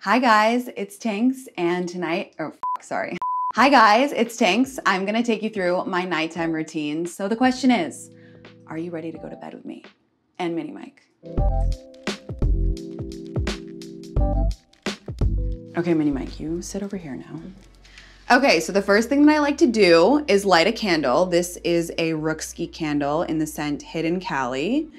Hi guys, it's Tinx, and tonight, sorry. Hi guys, it's Tinx. I'm gonna take you through my nighttime routine. So the question is, are you ready to go to bed with me and Mini Mike? Okay, Mini Mike, you sit over here now. Okay, so the first thing that I like to do is light a candle. This is a RUKSKE candle in the scent Hidden CALI.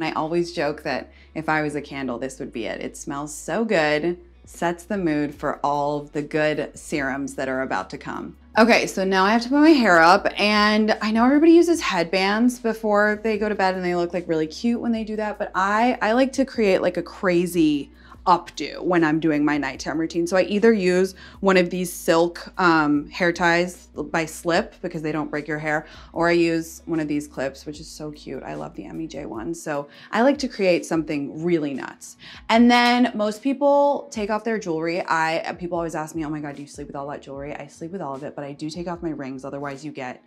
And I always joke that if I was a candle, this would be it. It smells so good, sets the mood for all of the good serums that are about to come. Okay, so now I have to put my hair up, and I know everybody uses headbands before they go to bed and they look like really cute when they do that, but I like to create like a crazy updo when I'm doing my nighttime routine. So I either use one of these silk hair ties by Slip because they don't break your hair, or I use one of these clips, which is so cute. I love the MEJ ones. So I like to create something really nuts. And then most people take off their jewelry. People always ask me, oh my God, do you sleep with all that jewelry? I sleep with all of it, but I do take off my rings. Otherwise you get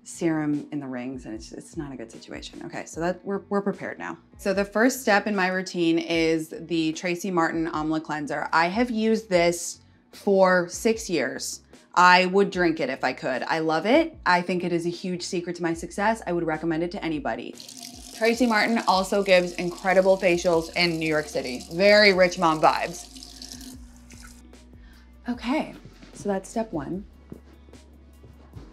serum in the rings and it's not a good situation. Okay, so that we're prepared now. So the first step in my routine is the TRACIE MARTYN AMLA cleanser. I have used this for 6 years. I would drink it if I could. I love it. I think it is a huge secret to my success. I would recommend it to anybody. TRACIE MARTYN also gives incredible facials in New York City. Very rich mom vibes. Okay, so that's step one.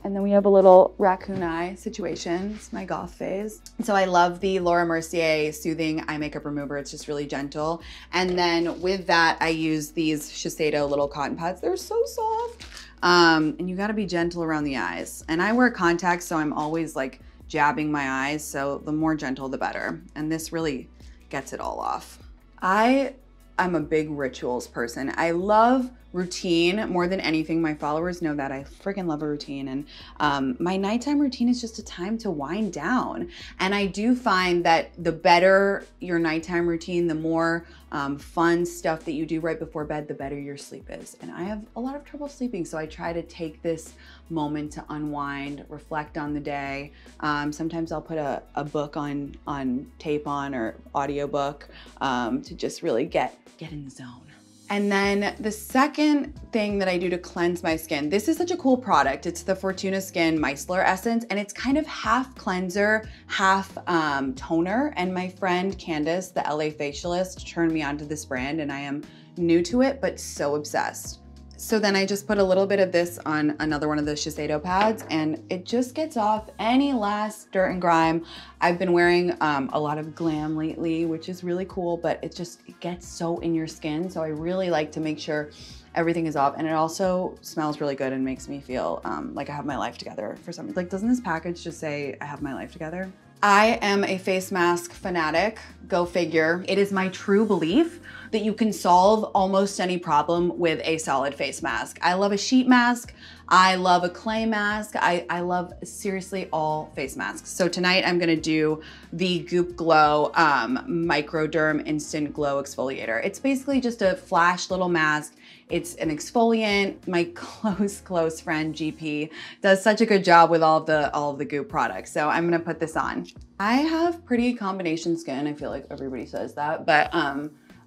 And then we have a little raccoon eye situation. It's my goth phase. So I love the Laura Mercier Soothing Eye Makeup Remover. It's just really gentle. And then with that, I use these Shiseido little cotton pads. They're so soft. And you gotta be gentle around the eyes. And I wear contacts, so I'm always like jabbing my eyes. So the more gentle, the better. And this really gets it all off. I'm a big rituals person. I love routine more than anything. My followers know that I freaking love a routine, and my nighttime routine is just a time to wind down. And I do find that the better your nighttime routine, the more fun stuff that you do right before bed, the better your sleep is. And I have a lot of trouble sleeping, so I try to take this moment to unwind, reflect on the day. Sometimes I'll put a book on tape or audiobook to just really get in the zone. And then the second thing that I do to cleanse my skin, this is such a cool product. It's the FURTUNA Skin Micellar Essence, and it's kind of half cleanser, half toner. And my friend Candace, the LA facialist, turned me onto this brand, and I am new to it, but so obsessed. So then I just put a little bit of this on another one of the Shiseido pads, and it just gets off any last dirt and grime. I've been wearing a lot of glam lately, which is really cool, but it gets so in your skin. So I really like to make sure everything is off, and it also smells really good and makes me feel like I have my life together for some reason. Like, doesn't this package just say I have my life together? I am a face mask fanatic, go figure. It is my true belief that you can solve almost any problem with a solid face mask. I love a sheet mask. I love a clay mask. I love seriously all face masks. So tonight I'm gonna do the GOOPGLOW MICRODERM Instant Glow Exfoliator. It's basically just a flash little mask. It's an exfoliant. My close friend GP does such a good job with all of the Goop products. So I'm gonna put this on. I have pretty combination skin. I feel like everybody says that, but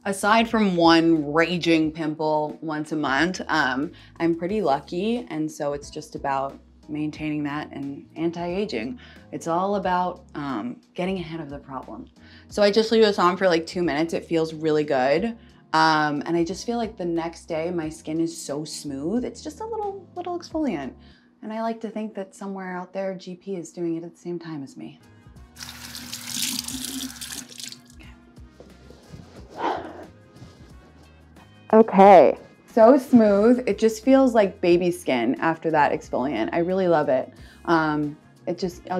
aside from one raging pimple once a month, I'm pretty lucky. And so it's just about maintaining that and anti-aging. It's all about getting ahead of the problem. So I just leave this on for like 2 minutes. It feels really good. And I just feel like the next day my skin is so smooth. It's just a little exfoliant. And I like to think that somewhere out there, GP is doing it at the same time as me. Okay, so smooth. It just feels like baby skin after that exfoliant. I really love it. I'll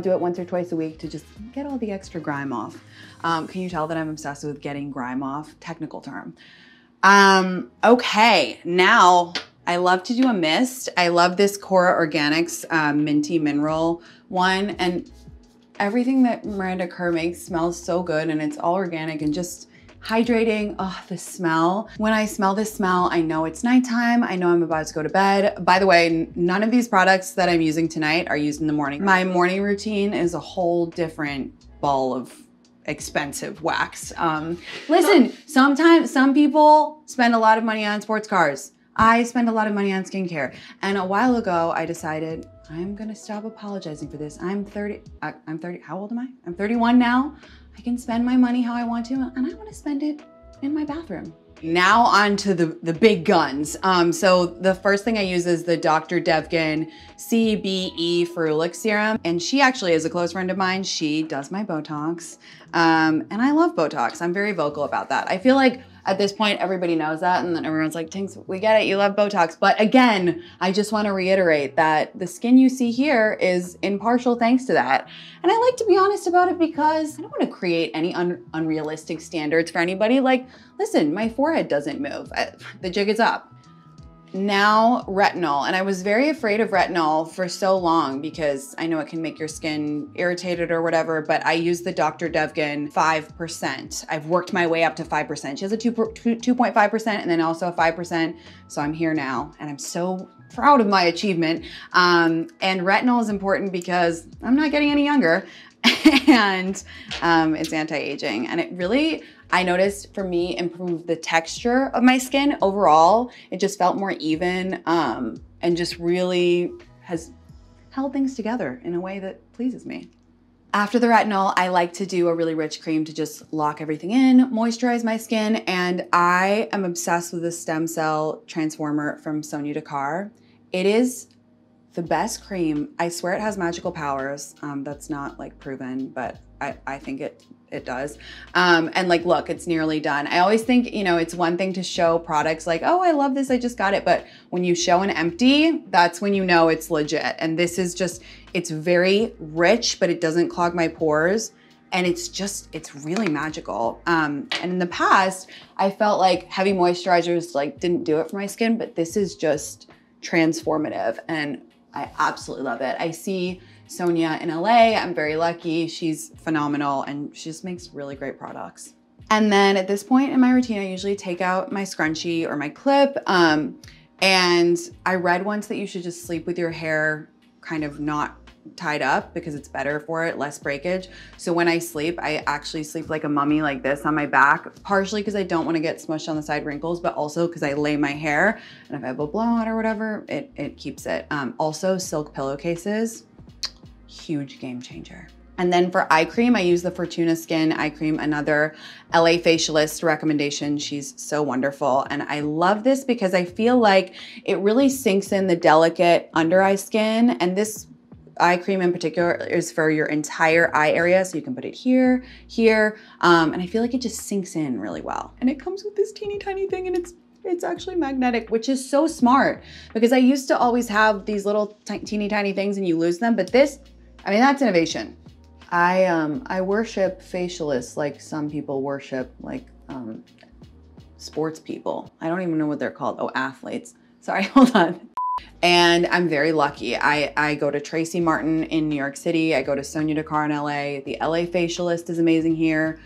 do it once or twice a week to just get all the extra grime off. Can you tell that I'm obsessed with getting grime off? Technical term. Okay, now I love to do a mist. I love this Cora Organics Minty Mineral one, and everything that Miranda Kerr makes smells so good, and it's all organic and just hydrating. Oh, the smell. When I smell this smell, I know it's nighttime. I know I'm about to go to bed. By the way, none of these products that I'm using tonight are used in the morning. My morning routine is a whole different ball of expensive wax. Listen, sometimes some people spend a lot of money on sports cars. I spend a lot of money on skincare. And a while ago, I decided I'm gonna stop apologizing for this. I'm 30, how old am I? I'm 31 now. I can spend my money how I want to, and I wanna spend it in my bathroom. Now on to the big guns. So the first thing I use is the Dr. Devgan CBE Ferulic Serum. And she actually is a close friend of mine. She does my Botox. And I love Botox. I'm very vocal about that. I feel like at this point, everybody knows that. And then everyone's like, Tinx, we get it, you love Botox. But again, I just wanna reiterate that the skin you see here is impartial thanks to that. And I like to be honest about it because I don't wanna create any unrealistic standards for anybody. Like, listen, my forehead doesn't move. The jig is up. Now retinol, and I was very afraid of retinol for so long because I know it can make your skin irritated or whatever, but I use the Dr. Devgan 5%. I've worked my way up to 5%. She has a 2.5% and then also a 5%. So I'm here now and I'm so proud of my achievement. And retinol is important because I'm not getting any younger and it's anti-aging, and it really, I noticed for me, improved the texture of my skin overall. It just felt more even and just really has held things together in a way that pleases me. After the retinol, I like to do a really rich cream to just lock everything in, moisturize my skin, and I am obsessed with the Stem Cell Transformer from Sonia Dakar. It is the best cream. I swear it has magical powers. That's not like proven, but I think it does. And like, look, it's nearly done. I always think, you know, it's one thing to show products like, oh, I love this, I just got it. But when you show an empty, that's when you know it's legit. And this is just, it's very rich, but it doesn't clog my pores. And it's really magical. And in the past, I felt like heavy moisturizers like didn't do it for my skin, but this is just transformative and I absolutely love it. I see Sonia in LA. I'm very lucky. She's phenomenal and she just makes really great products. And then at this point in my routine, I usually take out my scrunchie or my clip. And I read once that you should just sleep with your hair kind of not tied up because it's better for it, less breakage. So when I sleep, I actually sleep like a mummy like this on my back, partially because I don't want to get smushed on the side wrinkles, but also because I lay my hair and if I have a blowout or whatever, it keeps it. Also silk pillowcases, huge game changer. And then for eye cream, I use the Fortuna Skin eye cream, another LA facialist recommendation. She's so wonderful. And I love this because I feel like it really sinks in the delicate under eye skin. And this eye cream in particular is for your entire eye area. So you can put it here, here. And I feel like it just sinks in really well. And it comes with this teeny tiny thing and it's actually magnetic, which is so smart because I used to always have these little teeny tiny things and you lose them. But this, I mean, that's innovation. I worship facialists like some people worship like sports people. I don't even know what they're called. Oh, athletes. Sorry, hold on. And I'm very lucky. I go to TRACIE Martin in New York City. I go to Sonia Dakar in LA. The LA facialist is amazing here.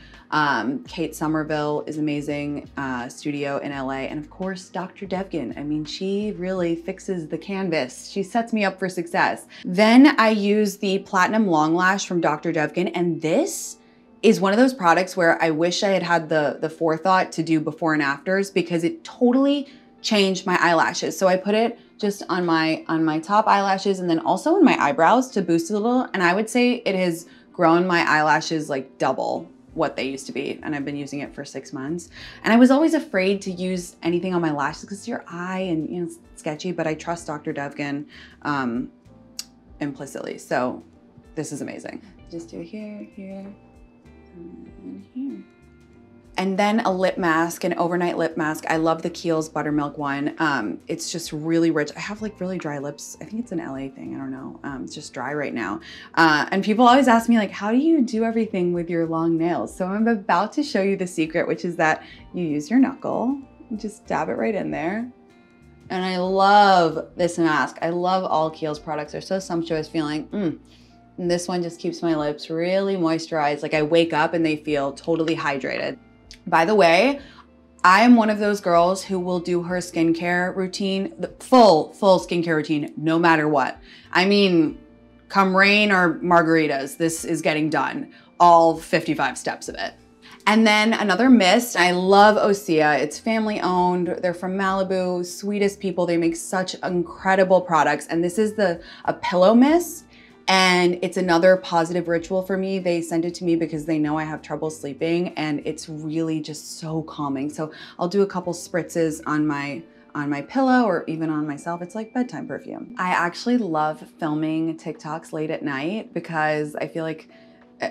Kate Somerville is amazing, studio in LA. And of course, Dr. Devgan. I mean, she really fixes the canvas. She sets me up for success. Then I use the Platinum Long Lash from Dr. Devgan. And this is one of those products where I wish I had had the forethought to do before and afters because it totally changed my eyelashes. So I put it just on my top eyelashes and then also in my eyebrows to boost it a little. And I would say it has grown my eyelashes like double what they used to be. And I've been using it for 6 months. And I was always afraid to use anything on my lashes because it's your eye and you know, it's sketchy, but I trust Dr. Devgan implicitly. So this is amazing. Just do here, here, and here. And then a lip mask, an overnight lip mask. I love the KIEHL'S Buttermilk one. It's just really rich. I have like really dry lips. I think it's an LA thing, I don't know. It's just dry right now. And people always ask me like, how do you do everything with your long nails? So I'm about to show you the secret, which is that you use your knuckle and just dab it right in there. And I love this mask. I love all KIEHL'S products. They're so sumptuous feeling. And this one just keeps my lips really moisturized. Like I wake up and they feel totally hydrated. By the way, I am one of those girls who will do her skincare routine, the full skincare routine, no matter what. I mean, come rain or margaritas, this is getting done. all 55 steps of it. And then another mist, I love Osea. It's family owned. They're from Malibu, sweetest people. They make such incredible products. And this is a pillow mist. And it's another positive ritual for me. They send it to me because they know I have trouble sleeping, and it's really just so calming. So I'll do a couple spritzes on my pillow or even on myself. It's like bedtime perfume. I actually love filming TikToks late at night because I feel like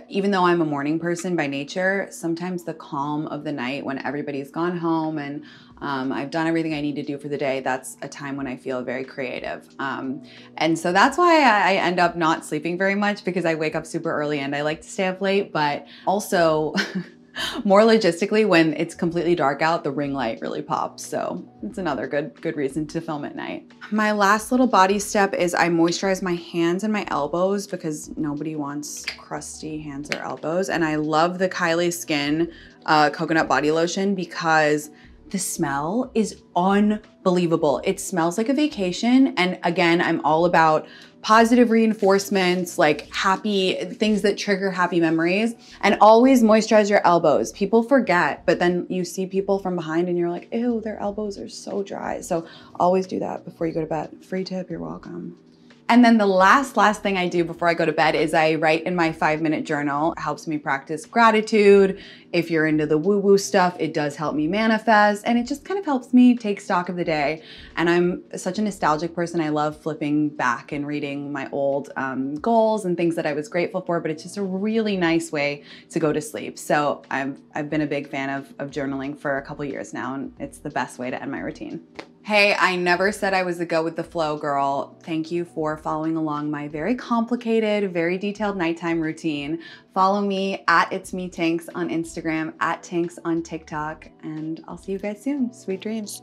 even though I'm a morning person by nature, sometimes the calm of the night when everybody's gone home and I've done everything I need to do for the day, that's a time when I feel very creative. And so that's why I end up not sleeping very much, because I wake up super early and I like to stay up late, but also more logistically, when it's completely dark out, the ring light really pops. So it's another good reason to film at night. My last little body step is I moisturize my hands and my elbows because nobody wants crusty hands or elbows. And I love the KIEHL'S Skin coconut body lotion because the smell is unbelievable. It smells like a vacation. And again, I'm all about positive reinforcements, like happy things that trigger happy memories, and always moisturize your elbows. People forget, but then you see people from behind and you're like, ew, their elbows are so dry. So always do that before you go to bed. Free tip, you're welcome. And then the last thing I do before I go to bed is I write in my 5-minute journal. It helps me practice gratitude. If you're into the woo-woo stuff, it does help me manifest, and it just kind of helps me take stock of the day. And I'm such a nostalgic person. I love flipping back and reading my old goals and things that I was grateful for, but it's just a really nice way to go to sleep. So I've been a big fan of journaling for a couple years now, and it's the best way to end my routine. Hey, I never said I was a go with the flow girl. Thank you for following along my very complicated, very detailed nighttime routine. Follow me at It's Me Tinx on Instagram, at Tinx on TikTok, and I'll see you guys soon. Sweet dreams.